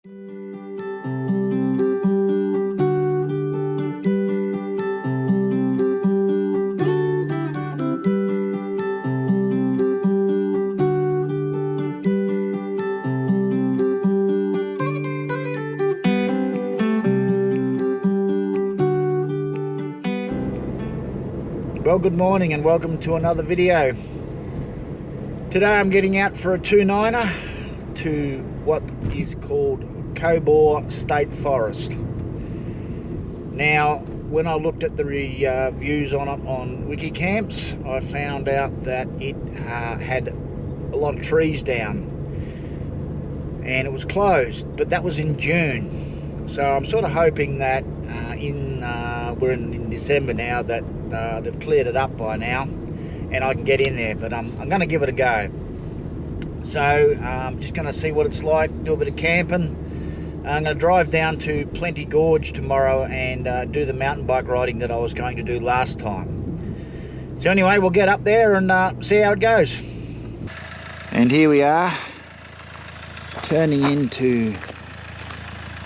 Well, good morning and welcome to another video. Today I'm getting out for a 2-9er to what is called Cobaw State Forest. Now, when I looked at the reviews on it on Wikicamps, I found out that it had a lot of trees down and it was closed, but that was in June. So I'm sort of hoping that we're in December now, that they've cleared it up by now and I can get in there, but I'm going to give it a go. So I'm just going to see what it's like, do a bit of camping. I'm going to drive down to Plenty Gorge tomorrow and do the mountain bike riding that I was going to do last time. So anyway, we'll get up there and see how it goes. And here we are, turning into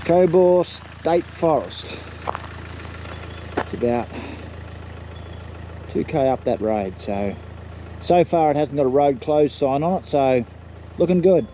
Cobaw State Forest. It's about 2k up that road, so far it hasn't got a road closed sign on it, so looking good.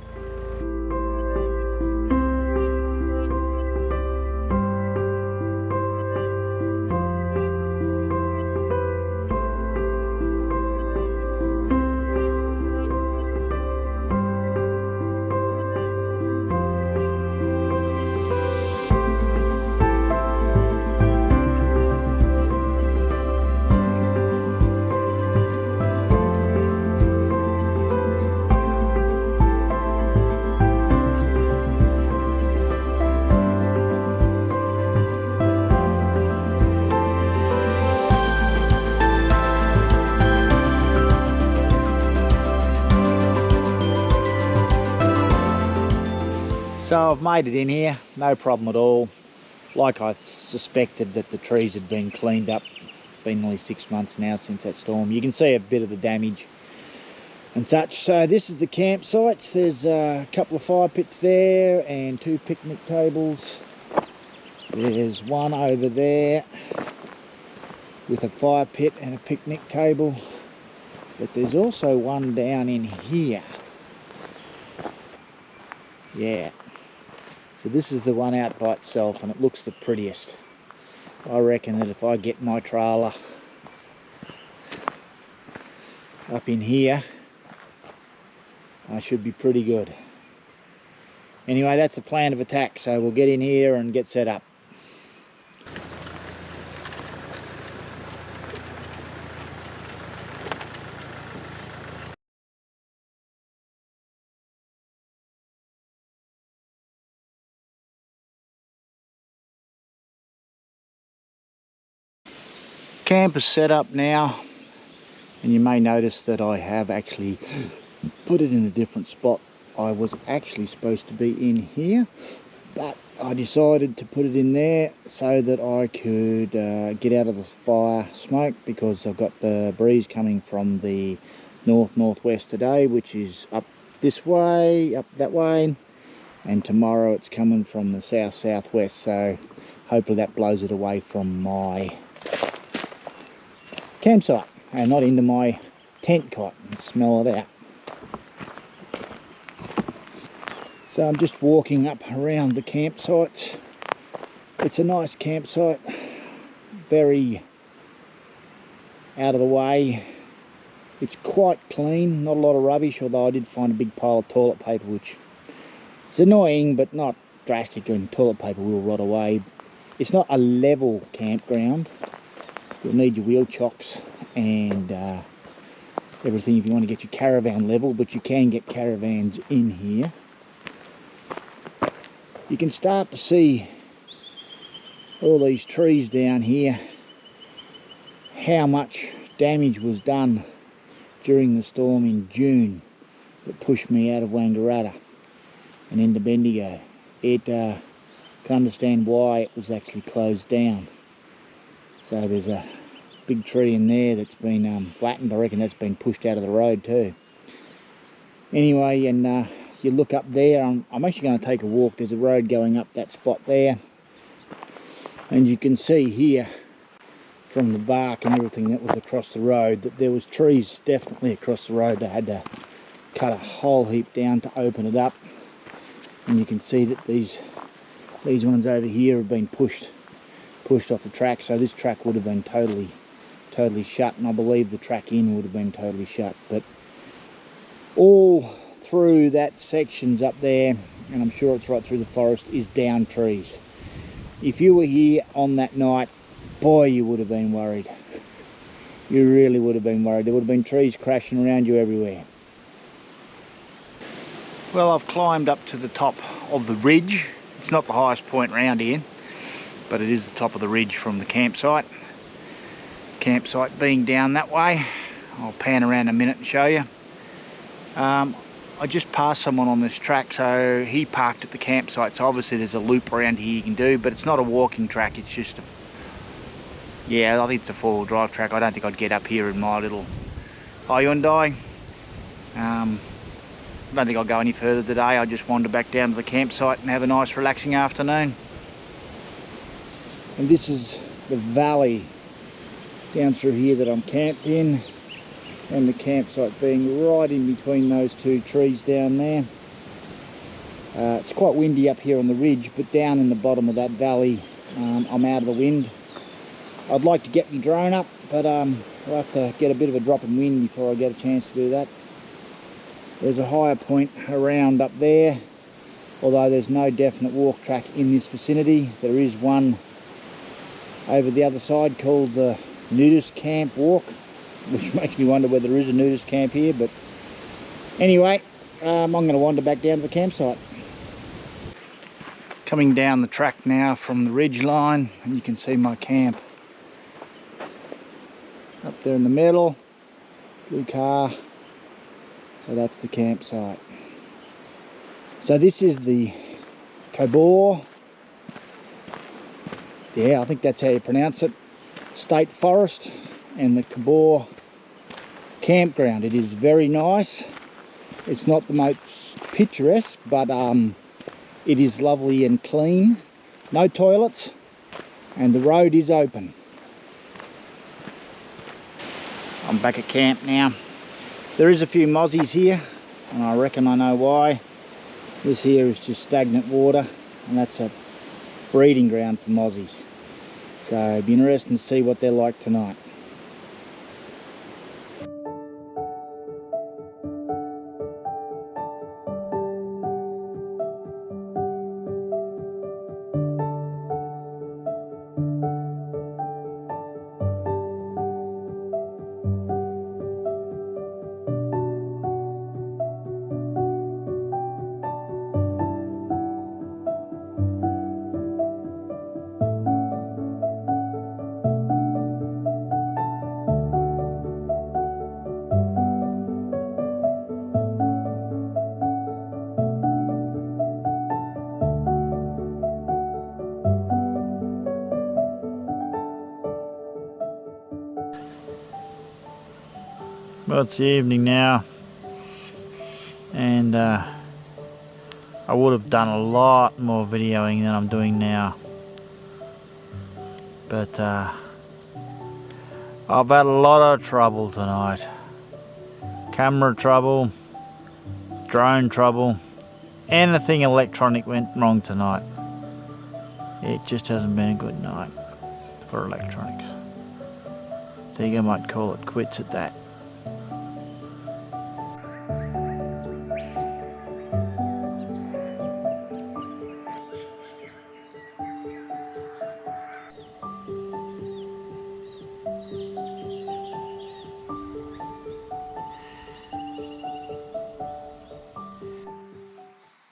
So I've made it in here, no problem at all. Like I suspected, that the trees had been cleaned up. Been nearly 6 months now since that storm. You can see a bit of the damage and such. So this is the campsites. There's a couple of fire pits there and 2 picnic tables. There's one over there with a fire pit and a picnic table. But there's also one down in here. Yeah. So this is the one out by itself and it looks the prettiest. I reckon that if I get my trailer up in here, I should be pretty good. Anyway, that's the plan of attack, so we'll get in here and get set up. Camp is set up now, and you may notice that I have actually put it in a different spot. I was actually supposed to be in here, but I decided to put it in there so that I could get out of the fire smoke, because I've got the breeze coming from the north-northwest today, which is up this way, up that way, and tomorrow it's coming from the south-southwest, so hopefully that blows it away from my campsite and not into my tent cot and smell it out. So I'm just walking up around the campsites. It's a nice campsite, very out of the way. It's quite clean, not a lot of rubbish, although I did find a big pile of toilet paper, which is annoying but not drastic, and toilet paper will rot away. It's not a level campground. You'll need your wheel chocks and everything if you want to get your caravan level, but you can get caravans in here. You can start to see all these trees down here, how much damage was done during the storm in June that pushed me out of Wangaratta and into Bendigo. It can understand why it was actually closed down. So there's a big tree in there that's been flattened. I reckon that's been pushed out of the road too. Anyway, and you look up there. I'm actually going to take a walk. There's a road going up that spot there, and you can see here from the bark and everything that was across the road that there was trees definitely across the road. They had to cut a whole heap down to open it up, and you can see that these ones over here have been pushed off the track, so this track would have been totally shut, and I believe the track in would have been totally shut. But all through that sections up there, and I'm sure it's right through the forest, is down trees. If you were here on that night, boy, you would have been worried. You really would have been worried. There would have been trees crashing around you everywhere. Well, I've climbed up to the top of the ridge. It's not the highest point around here, but it is the top of the ridge from the campsite. Campsite being down that way. I'll pan around a minute and show you. I just passed someone on this track, so he parked at the campsite, so obviously there's a loop around here you can do, but it's not a walking track, it's just yeah, I think it's a four-wheel drive track. I don't think I'd get up here in my little Hyundai. I don't think I'll go any further today. I just wander back down to the campsite and have a nice relaxing afternoon. And this is the valley down through here that I'm camped in, and the campsite being right in between those two trees down there. It's quite windy up here on the ridge, but down in the bottom of that valley, I'm out of the wind. I'd like to get my drone up, but I'll have to get a bit of a drop in wind before I get a chance to do that. There's a higher point around up there, although there's no definite walk track in this vicinity. There is one over the other side called the Nudist Camp Walk, which makes me wonder whether there is a nudist camp here. But anyway, I'm going to wander back down to the campsite. Coming down the track now from the ridge line, and you can see my camp up there in the middle, blue car. So that's the campsite. So this is the Cobor, yeah, I think that's how you pronounce it, State Forest, and the Cobor campground. It is very nice. It's not the most picturesque, but it is lovely and clean. No toilets, and the road is open. I'm back at camp now. There is a few mozzies here, and I reckon I know why. This here is just stagnant water, and that's a breeding ground for mozzies. So it'll be interesting to see what they're like tonight. Well, it's the evening now, and I would have done a lot more videoing than I'm doing now, but I've had a lot of trouble tonight. Camera trouble, drone trouble, anything electronic went wrong tonight. It just hasn't been a good night for electronics. I think I might call it quits at that.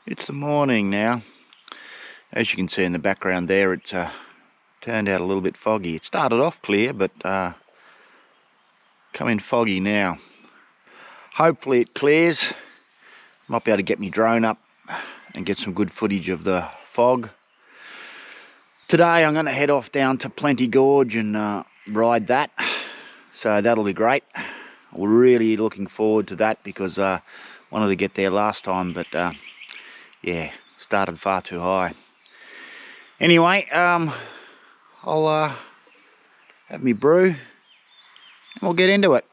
It's the morning now. As you can see in the background there, it's turned out a little bit foggy. It started off clear, but coming foggy now. Hopefully it clears. Might be able to get my drone up and get some good footage of the fog. Today I'm going to head off down to Plenty Gorge and ride that. So that'll be great. We're really looking forward to that because Wanted to get there last time, but yeah, started far too high. Anyway, I'll have me brew and we'll get into it.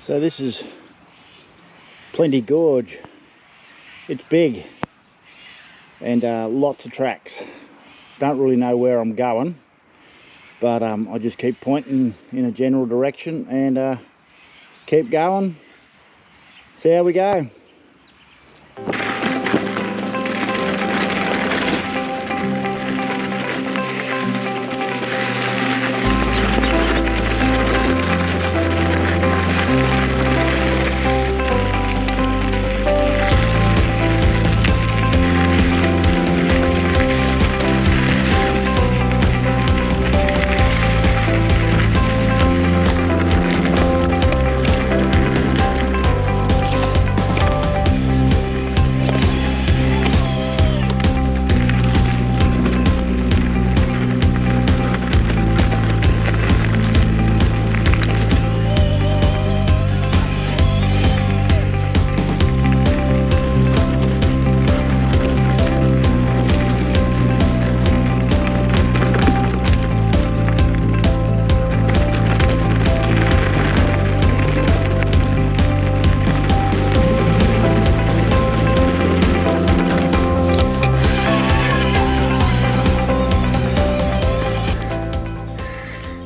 So this is Plenty Gorge. It's big and lots of tracks. Don't really know where I'm going, but I just keep pointing in a general direction and keep going. See how we go.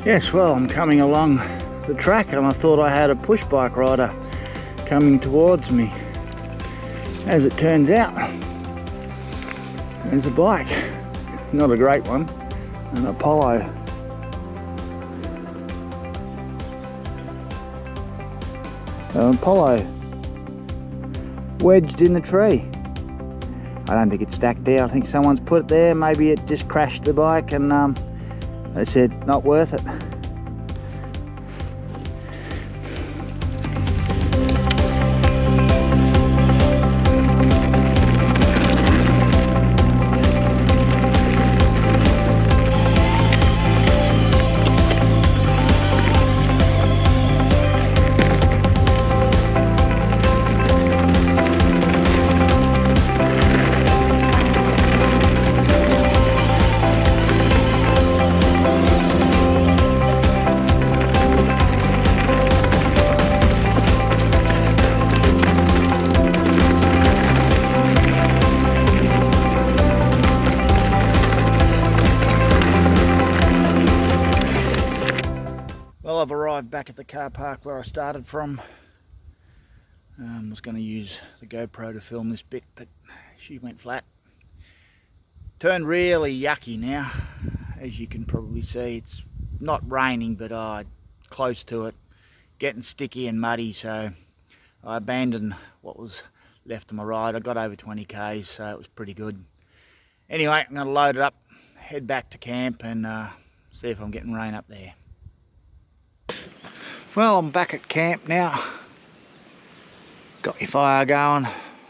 Yes, well, I'm coming along the track and I thought I had a push bike rider coming towards me. As it turns out, there's a bike. Not a great one, an Apollo. An Apollo wedged in the tree. I don't think it's stacked there. I think someone's put it there. Maybe it just crashed the bike and they said not worth it. Well, I've arrived back at the car park where I started from. I was going to use the GoPro to film this bit, but she went flat. Turned really yucky now. As you can probably see, it's not raining, but close to it. Getting sticky and muddy, so I abandoned what was left of my ride. I got over 20 k's, so it was pretty good. Anyway, I'm going to load it up, head back to camp and see if I'm getting rain up there. Well, I'm back at camp now. Got my fire going.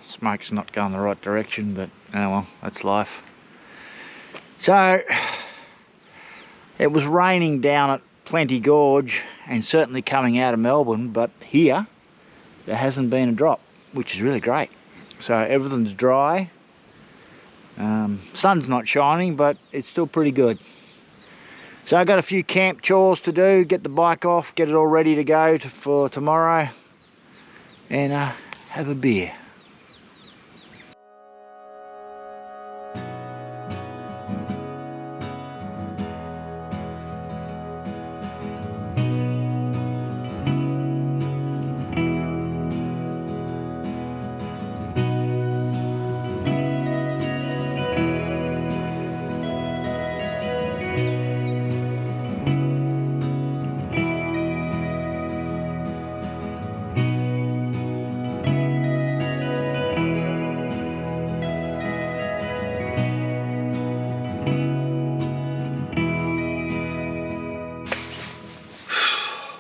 Smoke's not going the right direction, but oh well, that's life. So, it was raining down at Plenty Gorge and certainly coming out of Melbourne, but here there hasn't been a drop, which is really great. So everything's dry. Sun's not shining, but it's still pretty good. So I got a few camp chores to do, get the bike off, get it all ready to go for tomorrow, and have a beer.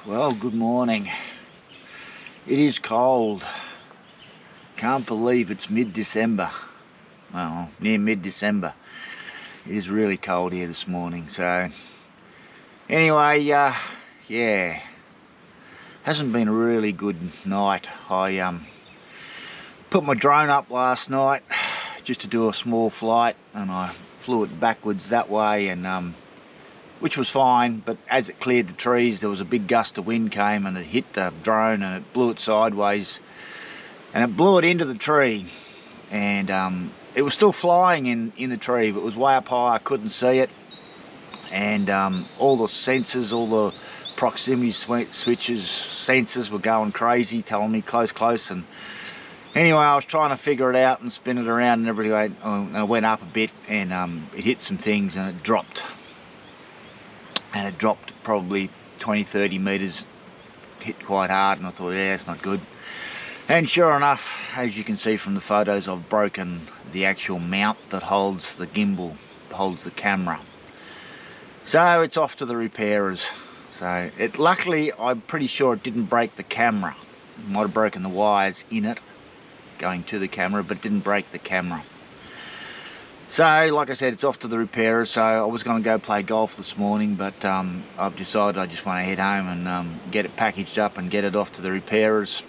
Well, good morning. It is cold. Can't believe it's mid-December. Well, near mid-December. It is really cold here this morning. So, anyway, yeah, hasn't been a really good night. I put my drone up last night just to do a small flight, and I flew it backwards that way, and which was fine, but as it cleared the trees there was a big gust of wind came and it hit the drone and it blew it sideways, and it blew it into the tree, and it was still flying in the tree, but it was way up high. I couldn't see it, and all the sensors, all the proximity switches sensors were going crazy, telling me close, and anyway I was trying to figure it out and spin it around and everything. I went up a bit, and it hit some things and it dropped. And it dropped probably 20-30 meters, hit quite hard, and I thought, yeah, it's not good. And sure enough, as you can see from the photos, I've broken the actual mount that holds the gimbal, holds the camera. So it's off to the repairers. So luckily, I'm pretty sure it didn't break the camera. It might have broken the wires in it, going to the camera, but it didn't break the camera. So, like I said, it's off to the repairer. So I was going to go play golf this morning, but I've decided I just want to head home and get it packaged up and get it off to the repairers,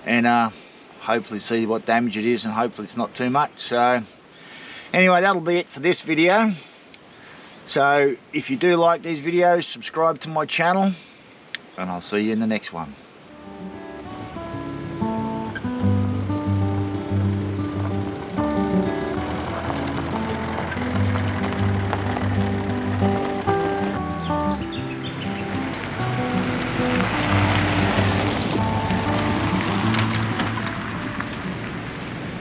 and hopefully see what damage it is, and hopefully it's not too much. So anyway, that'll be it for this video. So if you do like these videos, subscribe to my channel, and I'll see you in the next one.